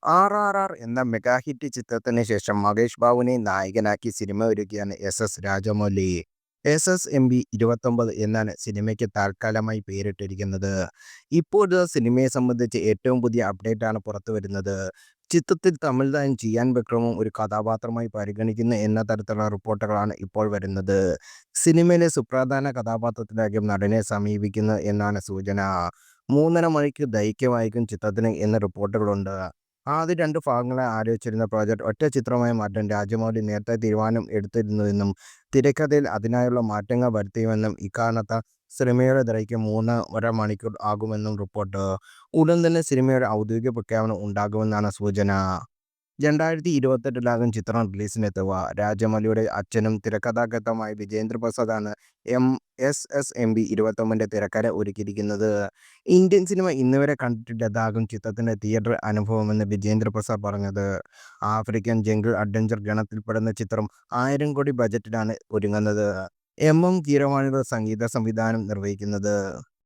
RRR എന്ന mega hit ചിത്രത്തിന് ശേഷം മഹേഷ് ബാബുവിനെ നായകനാക്കി സിനിമ ഒരുക്കുകയാണ് എസ് രാജമൗലി. SSMB 29 എന്നാണ് സിനിമയ്ക്ക് താൽക്കാലമായി പേരിട്ടിരിക്കുന്നത്. ഇപ്പോഴത്തെ സിനിമയെ സംബന്ധിച്ച് ഏറ്റവും പുതിയ അപ്ഡേറ്റ് ആണ് പുറത്തു വരുന്നത്. ചിത്രത്തിൽ തമിഴ് താരം ജിയാൻ വിക്രമും ഒരു കഥാപാത്രമായി പരിഗണിക്കുന്നു എന്ന തരത്തിലുള്ള റിപ്പോർട്ടുകളാണ് ഇപ്പോൾ വരുന്നത്. സിനിമയിലെ സുപ്രധാന കഥാപാത്രത്തിലായിരിക്കും നടനെ സമീപിക്കുന്നത് എന്നാണ് സൂചന. 3.5 മണിക്കൂർ ദൈർഘ്യമായിരിക്കും ചിത്രത്തിന് എന്ന് റിപ്പോർട്ടുകളുണ്ട്. ആദ്യ 2 ഭാഗങ്ങളായി ആലോചിച്ചിരുന്ന പ്രോജക്റ്റ് ഒറ്റ ചിത്രമായി മാറ്റാൻ രാജമൗലി നേരത്തെ തീരുമാനം എടുത്തിരുന്നുവെന്നും തിരക്കഥയിൽ അതിനായുള്ള മാറ്റങ്ങൾ വരുത്തിയുമെന്നും ഇക്കാരണത്താൽ സിനിമയുടെ ദൈർഘ്യം 3.5 മണിക്കൂർ ആകുമെന്നും റിപ്പോർട്ട്. ഉടൻ തന്നെ സിനിമയുടെ ഔദ്യോഗിക പ്രഖ്യാപനം ഉണ്ടാകുമെന്നാണ് സൂചന. 2028-ലാകും ചിത്രം റിലീസിനെത്തുക. രാജമൗലിയുടെ അച്ഛനും തിരക്കഥാകൃത്തുമായ വിജേന്ദ്ര പ്രസാദാണ് SSMB 29ന്റെ തിരക്കഥ ഒരുക്കിയിരിക്കുന്നത്. ഇന്ത്യൻ സിനിമ ഇന്നുവരെ കണ്ടിട്ടില്ലാത്തതാകും ചിത്രത്തിന്റെ തിയേറ്റർ അനുഭവമെന്ന് വിജേന്ദ്ര പ്രസാദ് പറഞ്ഞത്. ആഫ്രിക്കൻ ജംഗിൾ അഡ്വഞ്ചർ ഗണത്തിൽപ്പെടുന്ന ചിത്രം 1000 കോടി ബജറ്റിലാണ് ഒരുങ്ങുന്നത്. MM കീരവാണിയുടെ സംഗീത സംവിധാനം നിർവഹിക്കുന്നത്.